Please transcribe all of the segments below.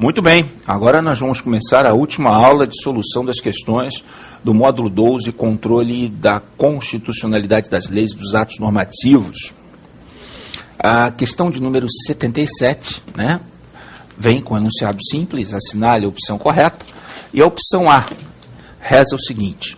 Muito bem, agora nós vamos começar a última aula de solução das questões do módulo 12, controle da constitucionalidade das leis e dos atos normativos. A questão de número 77, né, vem com enunciado simples, assinale a opção correta, e a opção A reza o seguinte: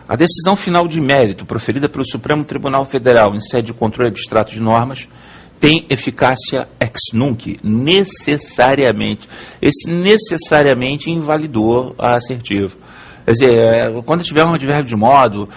a decisão final de mérito proferida pelo Supremo Tribunal Federal em sede de controle abstrato de normas tem eficácia ex nunc, necessariamente. Esse necessariamente invalidou a assertiva. Quer dizer, quando tiver um advérbio de modo,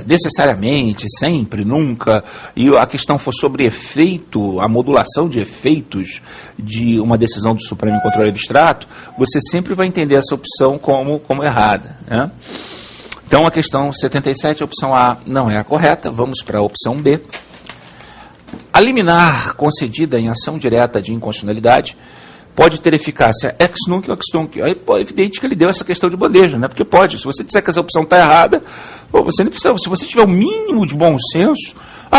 necessariamente, sempre, nunca, e a questão for sobre efeito, a modulação de efeitos de uma decisão do Supremo em controle abstrato, você sempre vai entender essa opção como errada, né? Então, a questão 77, a opção A não é a correta. Vamos para a opção B. A liminar concedida em ação direta de inconstitucionalidade pode ter eficácia ex nunc ou ex tunc. Aí é evidente que ele deu essa questão de bandeja, né? Porque pode. Se você disser que essa opção está errada, você não precisa. Se você tiver o mínimo de bom senso,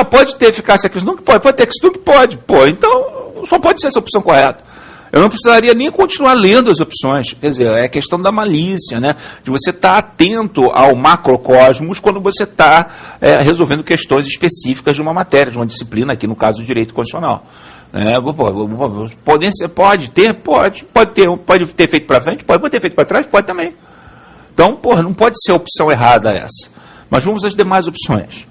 pode ter eficácia ex nunc? Pode ter ex tunc? Pode. Então, só pode ser essa opção correta. Eu não precisaria nem continuar lendo as opções. Quer dizer, é questão da malícia, né? De você estar atento ao macrocosmos quando você está resolvendo questões específicas de uma matéria, de uma disciplina, aqui no caso do direito constitucional. Pode ter feito para frente, pode ter feito para trás, pode também. Então, não pode ser a opção errada essa. Mas vamos às demais opções.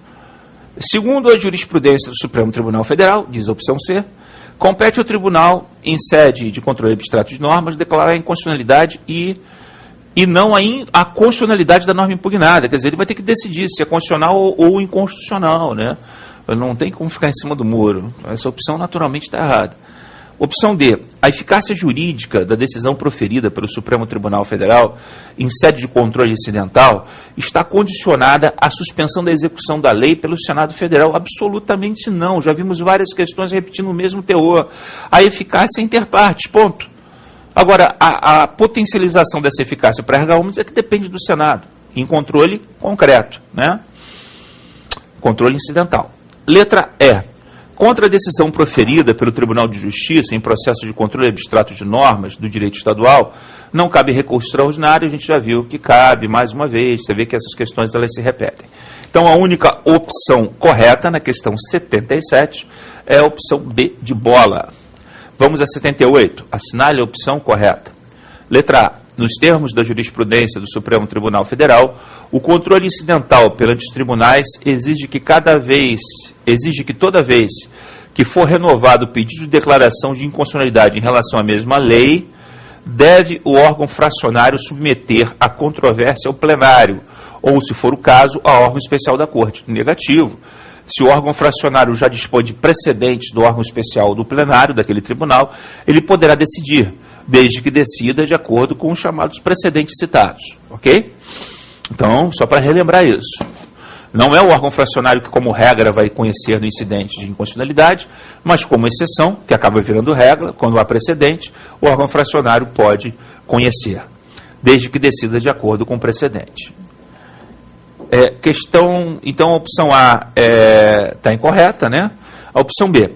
Segundo a jurisprudência do Supremo Tribunal Federal, diz a opção C, compete ao tribunal, em sede de controle abstrato de normas, declarar a inconstitucionalidade e não a constitucionalidade da norma impugnada. Quer dizer, ele vai ter que decidir se é constitucional ou inconstitucional, né? Não tem como ficar em cima do muro. Essa opção, naturalmente, está errada. Opção D. A eficácia jurídica da decisão proferida pelo Supremo Tribunal Federal em sede de controle incidental está condicionada à suspensão da execução da lei pelo Senado Federal. Absolutamente não. Já vimos várias questões repetindo o mesmo teor. A eficácia é inter partes, ponto. Agora, a potencialização dessa eficácia para erga omnes é que depende do Senado, em controle concreto, né? Controle incidental. Letra E. Contra a decisão proferida pelo Tribunal de Justiça em processo de controle abstrato de normas do direito estadual, não cabe recurso extraordinário. A gente já viu que cabe, mais uma vez. Você vê que essas questões elas se repetem. Então, a única opção correta na questão 77 é a opção B de bola. Vamos a 78. Assinale a opção correta. Letra A. Nos termos da jurisprudência do Supremo Tribunal Federal, o controle incidental perante os tribunais exige que toda vez que for renovado o pedido de declaração de inconstitucionalidade em relação à mesma lei, deve o órgão fracionário submeter a controvérsia ao plenário, ou, se for o caso, ao órgão especial da Corte. Negativo. Se o órgão fracionário já dispõe de precedentes do órgão especial do plenário daquele tribunal, ele poderá decidir, desde que decida de acordo com os chamados precedentes citados. Ok? Então, só para relembrar isso. Não é o órgão fracionário que, como regra, vai conhecer do incidente de inconstitucionalidade, mas como exceção, que acaba virando regra, quando há precedente, o órgão fracionário pode conhecer, desde que decida de acordo com o precedente. Então, a opção A está incorreta, né? A opção B.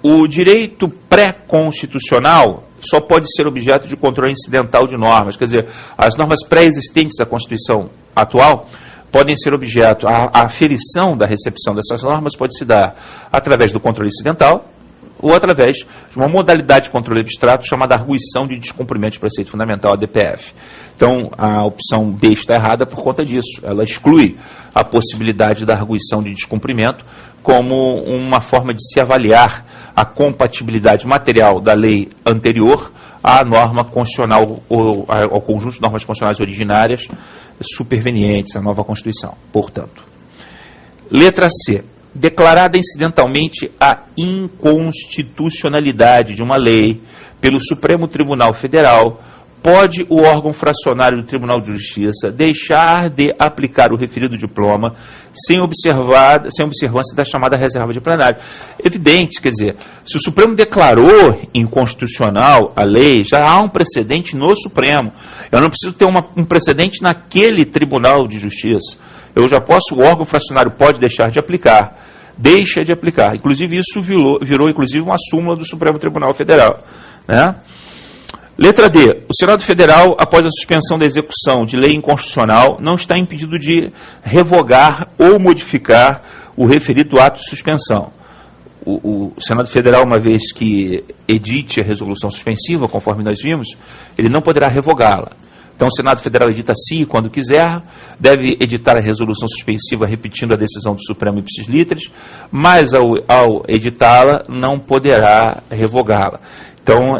O direito pré-constitucional só pode ser objeto de controle incidental de normas. Quer dizer, as normas pré-existentes à Constituição atual podem ser objeto, a aferição da recepção dessas normas pode se dar através do controle incidental ou através de uma modalidade de controle abstrato chamada arguição de descumprimento de preceito fundamental, a DPF. Então, a opção B está errada por conta disso. Ela exclui a possibilidade da arguição de descumprimento como uma forma de se avaliar a compatibilidade material da lei anterior à norma constitucional, ou ao conjunto de normas constitucionais originárias supervenientes à nova Constituição. Portanto, letra C. Declarada incidentalmente a inconstitucionalidade de uma lei pelo Supremo Tribunal Federal, pode o órgão fracionário do Tribunal de Justiça deixar de aplicar o referido diploma sem observância da chamada reserva de plenário. Evidente, quer dizer, se o Supremo declarou inconstitucional a lei, já há um precedente no Supremo. Eu não preciso ter um precedente naquele Tribunal de Justiça. O órgão fracionário pode deixar de aplicar. Deixa de aplicar. Inclusive, isso virou inclusive uma súmula do Supremo Tribunal Federal, né? Letra D. O Senado Federal, após a suspensão da execução de lei inconstitucional, não está impedido de revogar ou modificar o referido ato de suspensão. O Senado Federal, uma vez que edite a resolução suspensiva, conforme nós vimos, ele não poderá revogá-la. Então, o Senado Federal edita quando quiser, deve editar a resolução suspensiva repetindo a decisão do Supremo ipsis literis, mas ao editá-la, não poderá revogá-la. Então,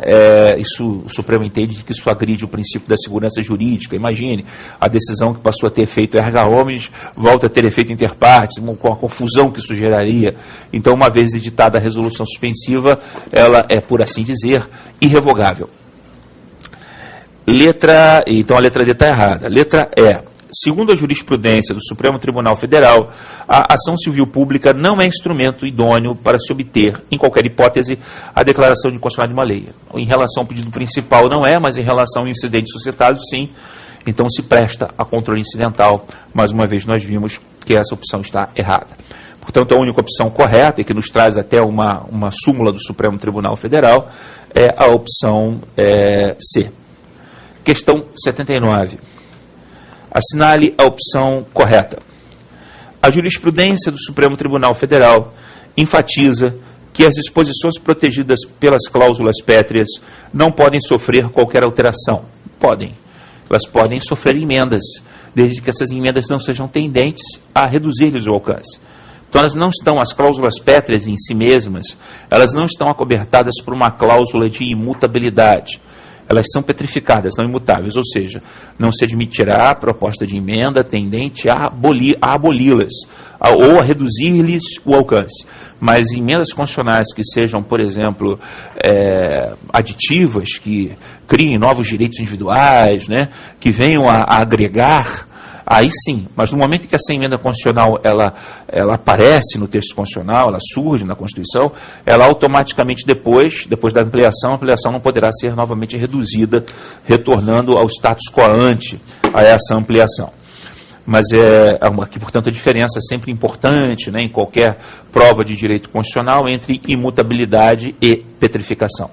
o Supremo entende que isso agride o princípio da segurança jurídica. Imagine, a decisão que passou a ter efeito erga omnes volta a ter efeito inter partes, com a confusão que isso geraria. Então, uma vez editada a resolução suspensiva, ela é, por assim dizer, irrevogável. Então, a letra D está errada. Letra E. Segundo a jurisprudência do Supremo Tribunal Federal, a ação civil pública não é instrumento idôneo para se obter, em qualquer hipótese, a declaração de inconstitucionalidade de uma lei. Em relação ao pedido principal não é, mas em relação ao incidente suscitado, sim. Então se presta a controle incidental. Mais uma vez nós vimos que essa opção está errada. Portanto, a única opção correta, e que nos traz até uma súmula do Supremo Tribunal Federal, é a opção C. Questão 79. Assinale a opção correta. A jurisprudência do Supremo Tribunal Federal enfatiza que as disposições protegidas pelas cláusulas pétreas não podem sofrer qualquer alteração. Podem. Elas podem sofrer emendas, desde que essas emendas não sejam tendentes a reduzir-lhes o alcance. Então, as cláusulas pétreas em si mesmas, elas não estão acobertadas por uma cláusula de imutabilidade. Elas são petrificadas, não imutáveis, ou seja, não se admitirá a proposta de emenda tendente a aboli-las, ou a reduzir-lhes o alcance. Mas emendas constitucionais que sejam, por exemplo, aditivas, que criem novos direitos individuais, né, que venham a agregar, aí sim, mas no momento em que essa emenda constitucional ela aparece no texto constitucional, ela surge na Constituição, ela automaticamente depois da ampliação, a ampliação não poderá ser novamente reduzida, retornando ao status quo ante a essa ampliação. Mas aqui, portanto, a diferença é sempre importante, né, em qualquer prova de direito constitucional entre imutabilidade e petrificação.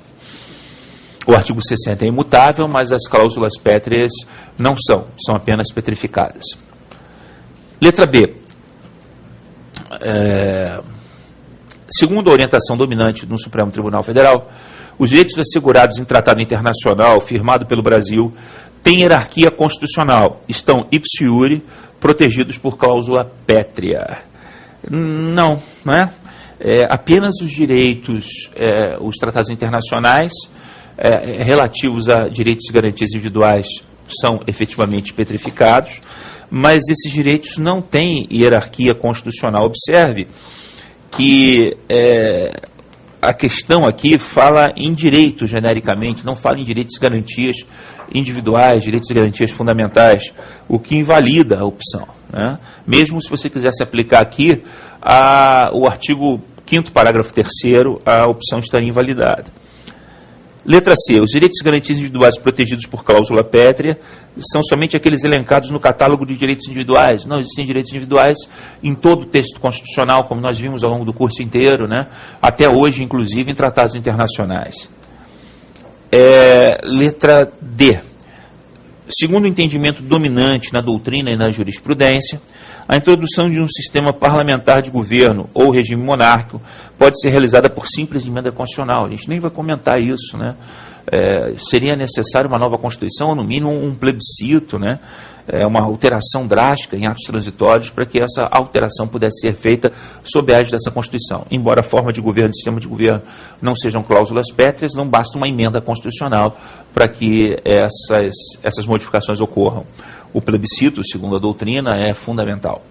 O artigo 60 é imutável, mas as cláusulas pétreas não são apenas petrificadas. Letra B. Segundo a orientação dominante no Supremo Tribunal Federal, os direitos assegurados em tratado internacional firmado pelo Brasil têm hierarquia constitucional, estão ipsi iure protegidos por cláusula pétrea. Não é? Apenas os direitos, os tratados internacionais relativos a direitos e garantias individuais são efetivamente petrificados, mas esses direitos não têm hierarquia constitucional. Observe que a questão aqui fala em direitos genericamente, não fala em direitos e garantias individuais, direitos e garantias fundamentais, o que invalida a opção, né? Mesmo se você quisesse aplicar aqui o artigo 5º, parágrafo 3º, a opção estaria invalidada. Letra C. Os direitos e garantias individuais protegidos por cláusula pétrea são somente aqueles elencados no catálogo de direitos individuais. Não existem direitos individuais em todo o texto constitucional, como nós vimos ao longo do curso inteiro, né? Até hoje, inclusive, em tratados internacionais. Letra D. Segundo o entendimento dominante na doutrina e na jurisprudência, a introdução de um sistema parlamentar de governo ou regime monárquico pode ser realizada por simples emenda constitucional. A gente nem vai comentar isso, né? Seria necessário uma nova Constituição, ou no mínimo um plebiscito, né? Uma alteração drástica em atos transitórios para que essa alteração pudesse ser feita sob a égide dessa Constituição. Embora a forma de governo e sistema de governo não sejam cláusulas pétreas, não basta uma emenda constitucional para que essas modificações ocorram. O plebiscito, segundo a doutrina, é fundamental.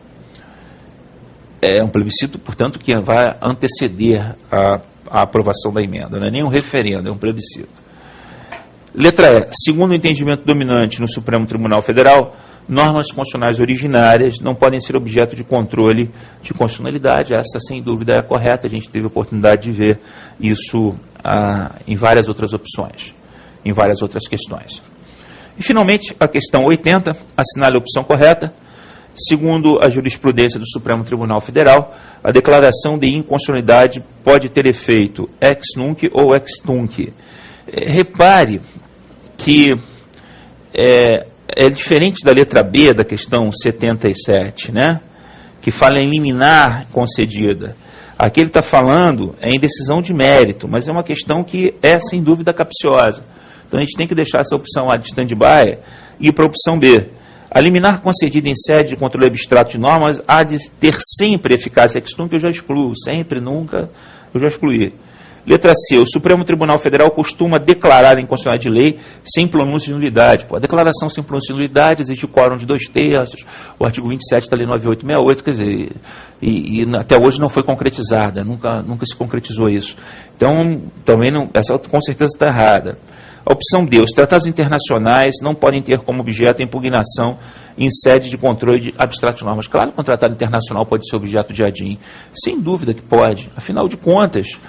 É um plebiscito, portanto, que vai anteceder a aprovação da emenda. Não é nem um referendo, é um plebiscito. Letra E. Segundo o entendimento dominante no Supremo Tribunal Federal, normas constitucionais originárias não podem ser objeto de controle de constitucionalidade. Essa, sem dúvida, é a correta. A gente teve a oportunidade de ver isso em várias outras opções, em várias outras questões. E, finalmente, a questão 80, assinale a opção correta. Segundo a jurisprudência do Supremo Tribunal Federal, a declaração de inconstitucionalidade pode ter efeito ex nunc ou ex tunc. Repare que é diferente da letra B da questão 77, né? Que fala em liminar concedida. Aqui ele está falando em decisão de mérito, mas é uma questão que é, sem dúvida, capciosa. Então a gente tem que deixar essa opção A de stand-by e ir para a opção B. A liminar concedida em sede de controle abstrato de normas há de ter sempre eficácia ex-tunc, que eu já excluo. Sempre, nunca, eu já excluí. Letra C. O Supremo Tribunal Federal costuma declarar a inconstitucionalidade de lei sem pronúncio de nulidade. Pô, a declaração sem pronúncio de nulidade existe o quórum de 2/3, o artigo 27 da Lei 9868, quer dizer, e até hoje não foi concretizada, nunca se concretizou isso. Então, também não, essa com certeza está errada. A opção D. Os tratados internacionais não podem ter como objeto a impugnação em sede de controle de abstrato de normas. Claro que um tratado internacional pode ser objeto de ADIM. Sem dúvida que pode. Afinal de contas,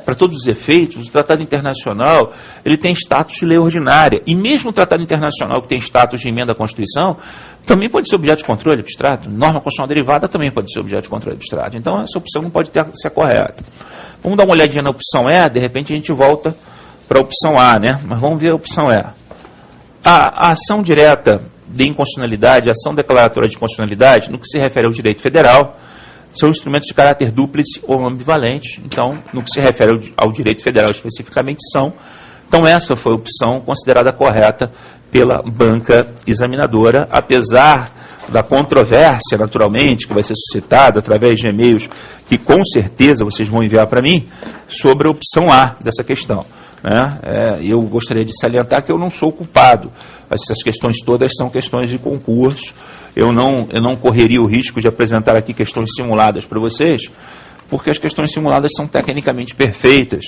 para todos os efeitos, o tratado internacional ele tem status de lei ordinária. E mesmo o tratado internacional que tem status de emenda à Constituição, também pode ser objeto de controle abstrato. Norma constitucional derivada também pode ser objeto de controle abstrato. Então, essa opção não pode ser correta. Vamos dar uma olhadinha na opção E, de repente a gente volta para a opção A, né? Mas vamos ver a opção E. A ação direta de inconstitucionalidade, a ação declaratória de inconstitucionalidade, no que se refere ao direito federal, são instrumentos de caráter dúplice ou ambivalente. Então, no que se refere ao direito federal especificamente, são. Então, essa foi a opção considerada correta pela banca examinadora, apesar da controvérsia, naturalmente, que vai ser suscitada através de e-mails que, com certeza, vocês vão enviar para mim, sobre a opção A dessa questão. Eu gostaria de salientar que eu não sou culpado. Essas questões todas são questões de concurso. Eu não correria o risco de apresentar aqui questões simuladas para vocês, porque as questões simuladas são tecnicamente perfeitas,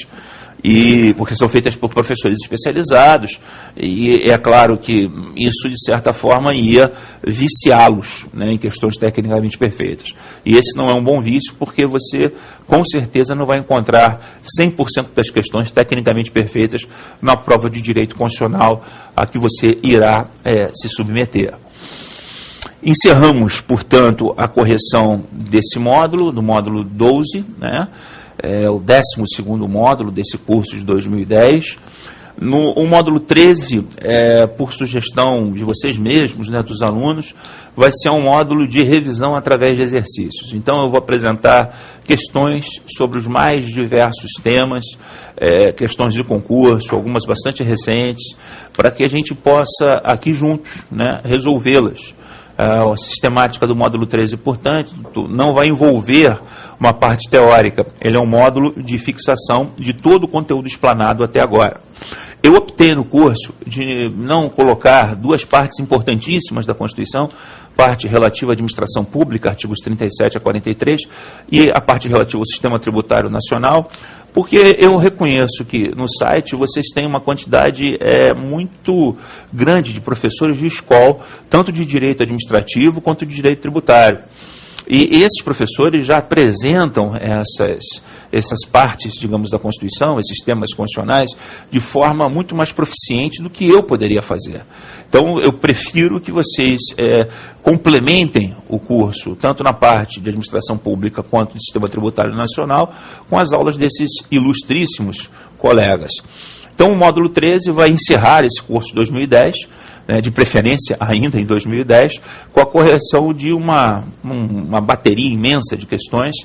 e porque são feitas por professores especializados, e é claro que isso, de certa forma, ia viciá-los, né, em questões tecnicamente perfeitas. E esse não é um bom vício, porque você, com certeza, não vai encontrar 100% das questões tecnicamente perfeitas na prova de direito constitucional a que você irá se submeter. Encerramos, portanto, a correção desse módulo, do módulo 12, né? O 12º módulo desse curso de 2010. O módulo 13, por sugestão de vocês mesmos, né, dos alunos, vai ser um módulo de revisão através de exercícios. Então, eu vou apresentar questões sobre os mais diversos temas, questões de concurso, algumas bastante recentes, para que a gente possa, aqui juntos, né, resolvê-las. A sistemática do módulo 13, portanto, não vai envolver uma parte teórica. Ele é um módulo de fixação de todo o conteúdo explanado até agora. Eu optei no curso de não colocar duas partes importantíssimas da Constituição, parte relativa à administração pública, artigos 37 a 43, e a parte relativa ao sistema tributário nacional, porque eu reconheço que no site vocês têm uma quantidade muito grande de professores de escola, tanto de direito administrativo quanto de direito tributário. E esses professores já apresentam essas partes, digamos, da Constituição, esses temas constitucionais, de forma muito mais proficiente do que eu poderia fazer. Então, eu prefiro que vocês complementem o curso, tanto na parte de administração pública quanto do sistema tributário nacional, com as aulas desses ilustríssimos colegas. Então, o módulo 13 vai encerrar esse curso de 2010, de preferência ainda em 2010, com a correção de uma bateria imensa de questões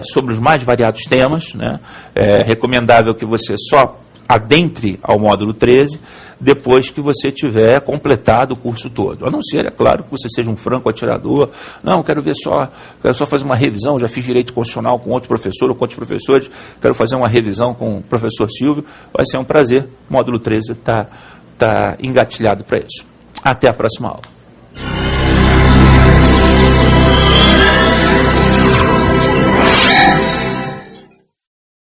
sobre os mais variados temas. É recomendável que você só adentre ao módulo 13 depois que você tiver completado o curso todo. A não ser, é claro, que você seja um franco atirador. Não, quero só fazer uma revisão, já fiz direito constitucional com outro professor ou com outros professores, quero fazer uma revisão com o professor Silvio. Vai ser um prazer. O módulo 13 está engatilhado para isso. Até a próxima aula.